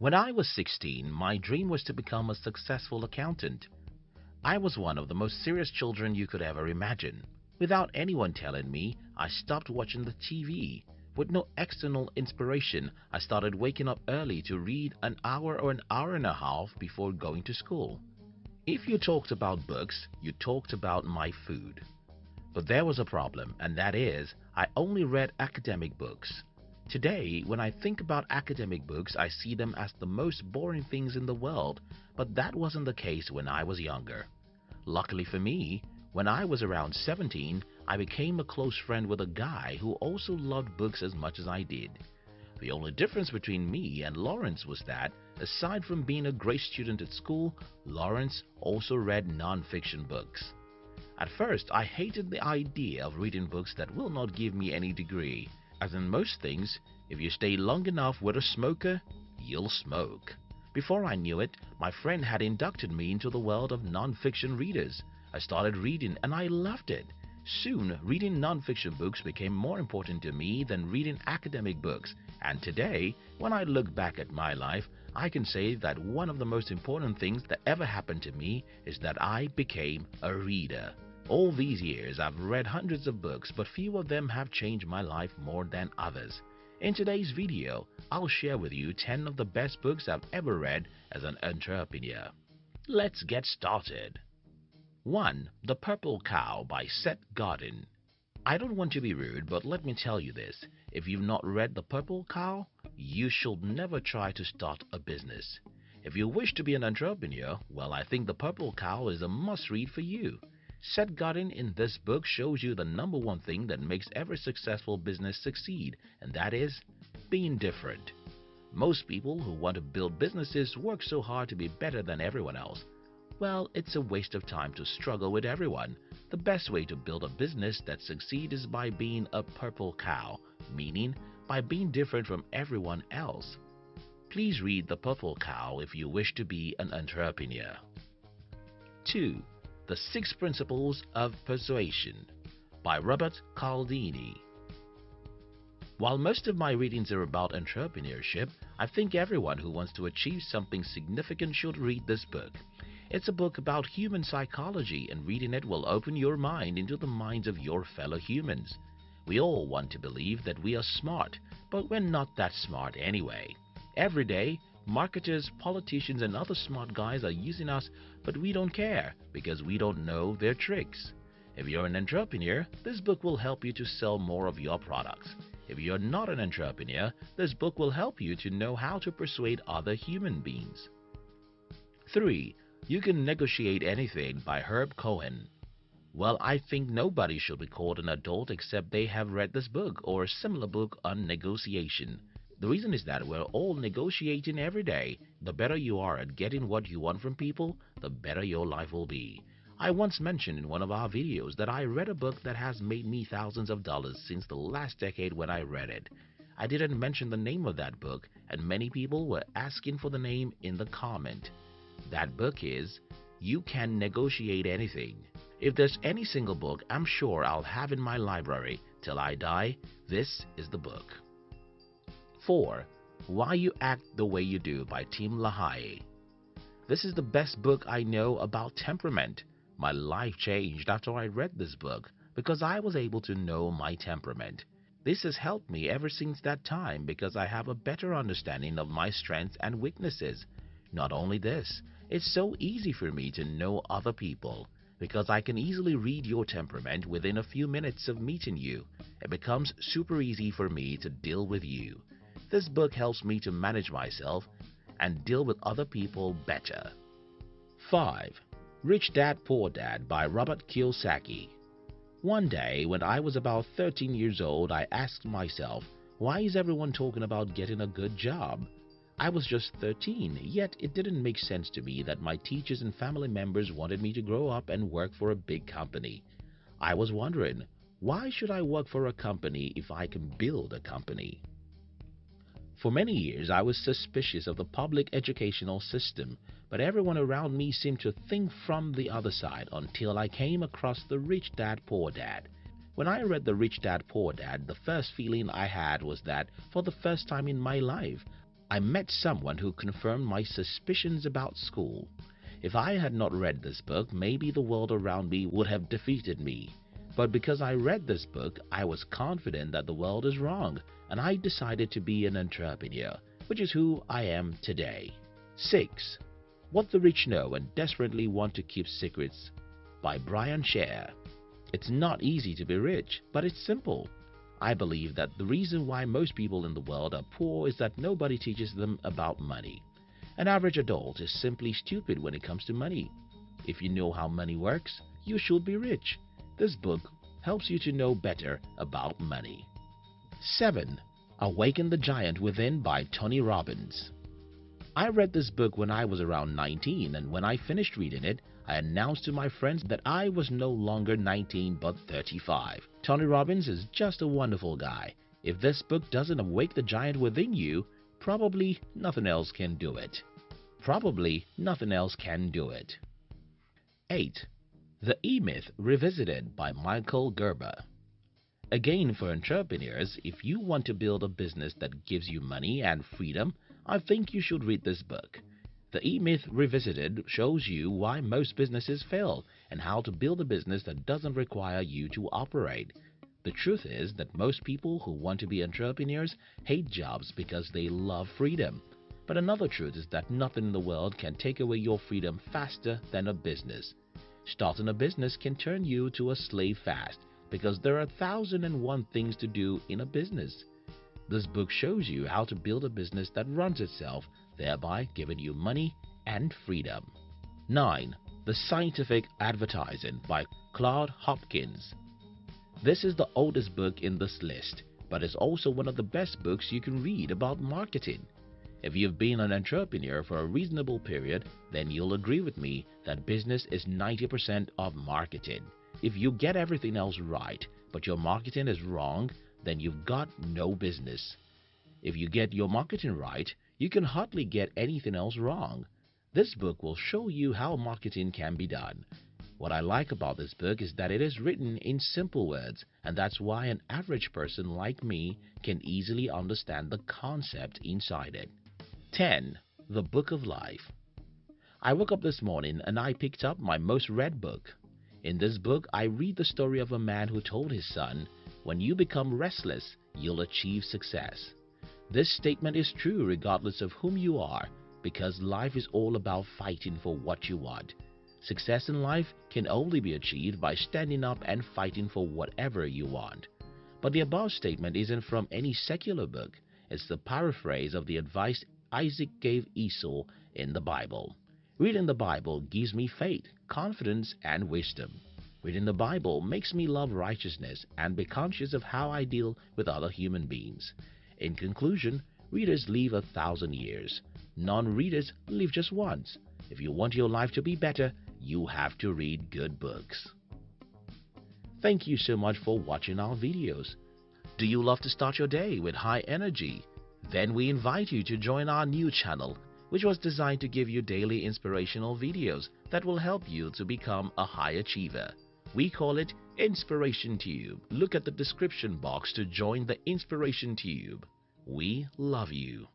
When I was 16, my dream was to become a successful accountant. I was one of the most serious children you could ever imagine. Without anyone telling me, I stopped watching the TV. With no external inspiration, I started waking up early to read an hour or an hour and a half before going to school. If you talked about books, you talked about my food. But there was a problem, and that is, I only read academic books. Today, when I think about academic books, I see them as the most boring things in the world, but that wasn't the case when I was younger. Luckily for me, when I was around 17, I became a close friend with a guy who also loved books as much as I did. The only difference between me and Lawrence was that, aside from being a great student at school, Lawrence also read non-fiction books. At first, I hated the idea of reading books that will not give me any degree. As in most things, if you stay long enough with a smoker, you'll smoke. Before I knew it, my friend had inducted me into the world of non-fiction readers. I started reading and I loved it. Soon, reading non-fiction books became more important to me than reading academic books. And today, when I look back at my life, I can say that one of the most important things that ever happened to me is that I became a reader. All these years, I've read hundreds of books, but few of them have changed my life more than others. In today's video, I'll share with you 10 of the best books I've ever read as an entrepreneur. Let's get started. 1. The Purple Cow by Seth Godin. I don't want to be rude, but let me tell you this. If you've not read The Purple Cow, you should never try to start a business. If you wish to be an entrepreneur, well, I think The Purple Cow is a must-read for you. Seth Godin in this book shows you the number one thing that makes every successful business succeed, and that is being different. Most people who want to build businesses work so hard to be better than everyone else. Well, it's a waste of time to struggle with everyone. The best way to build a business that succeeds is by being a purple cow, meaning by being different from everyone else. Please read The Purple Cow if you wish to be an entrepreneur. 2. The 6 Principles of Persuasion by Robert Cialdini. While most of my readings are about entrepreneurship, I think everyone who wants to achieve something significant should read this book. It's a book about human psychology, and reading it will open your mind into the minds of your fellow humans. We all want to believe that we are smart, but we're not that smart anyway. Every day, marketers, politicians, and other smart guys are using us, but we don't care because we don't know their tricks. If you're an entrepreneur, this book will help you to sell more of your products. If you're not an entrepreneur, this book will help you to know how to persuade other human beings. 3. You Can Negotiate Anything by Herb Cohen. Well, I think nobody should be called an adult except they have read this book or a similar book on negotiation. The reason is that we're all negotiating every day. The better you are at getting what you want from people, the better your life will be. I once mentioned in one of our videos that I read a book that has made me thousands of dollars since the last decade when I read it. I didn't mention the name of that book, and many people were asking for the name in the comment. That book is You Can Negotiate Anything. If there's any single book I'm sure I'll have in my library till I die, this is the book. 4. Why You Act the Way You Do by Tim LaHaye. This is the best book I know about temperament. My life changed after I read this book because I was able to know my temperament. This has helped me ever since that time because I have a better understanding of my strengths and weaknesses. Not only this, it's so easy for me to know other people because I can easily read your temperament within a few minutes of meeting you. It becomes super easy for me to deal with you. This book helps me to manage myself and deal with other people better. 5. Rich Dad Poor Dad by Robert Kiyosaki. One day, when I was about 13 years old, I asked myself, why is everyone talking about getting a good job? I was just 13, yet it didn't make sense to me that my teachers and family members wanted me to grow up and work for a big company. I was wondering, why should I work for a company if I can build a company? For many years, I was suspicious of the public educational system, but everyone around me seemed to think from the other side until I came across The Rich Dad Poor Dad. When I read The Rich Dad Poor Dad, the first feeling I had was that, for the first time in my life, I met someone who confirmed my suspicions about school. If I had not read this book, maybe the world around me would have defeated me. But because I read this book, I was confident that the world is wrong, and I decided to be an entrepreneur, which is who I am today. 6. What the Rich Know and Desperately Want to Keep Secrets by Brian Scher. It's not easy to be rich, but it's simple. I believe that the reason why most people in the world are poor is that nobody teaches them about money. An average adult is simply stupid when it comes to money. If you know how money works, you should be rich. This book helps you to know better about money. 7. Awaken the Giant Within by Tony Robbins. I read this book when I was around 19, and when I finished reading it, I announced to my friends that I was no longer 19 but 35. Tony Robbins is just a wonderful guy. If this book doesn't awake the giant within you, probably nothing else can do it. Probably nothing else can do it. 8. The E-Myth Revisited by Michael Gerber. Again, for entrepreneurs, if you want to build a business that gives you money and freedom, I think you should read this book. The E-Myth Revisited shows you why most businesses fail and how to build a business that doesn't require you to operate. The truth is that most people who want to be entrepreneurs hate jobs because they love freedom. But another truth is that nothing in the world can take away your freedom faster than a business. Starting a business can turn you to a slave fast because there are 1,001 things to do in a business. This book shows you how to build a business that runs itself, thereby giving you money and freedom. 9. The Scientific Advertising by Claude Hopkins. This is the oldest book in this list, but it's also one of the best books you can read about marketing. If you've been an entrepreneur for a reasonable period, then you'll agree with me that business is 90% of marketing. If you get everything else right, but your marketing is wrong, then you've got no business. If you get your marketing right, you can hardly get anything else wrong. This book will show you how marketing can be done. What I like about this book is that it is written in simple words, and that's why an average person like me can easily understand the concept inside it. 10. The Book of Life. I woke up this morning and I picked up my most read book. In this book, I read the story of a man who told his son, "When you become restless, you'll achieve success." This statement is true regardless of whom you are, because life is all about fighting for what you want. Success in life can only be achieved by standing up and fighting for whatever you want. But the above statement isn't from any secular book. It's the paraphrase of the advice Isaac gave Esau in the Bible. Reading the Bible gives me faith, confidence, and wisdom. Reading the Bible makes me love righteousness and be conscious of how I deal with other human beings. In conclusion, readers live 1,000 years. Non-readers live just once. If you want your life to be better, you have to read good books. Thank you so much for watching our videos. Do you love to start your day with high energy? Then we invite you to join our new channel, which was designed to give you daily inspirational videos that will help you to become a high achiever. We call it Inspiration Tube. Look at the description box to join the Inspiration Tube. We love you.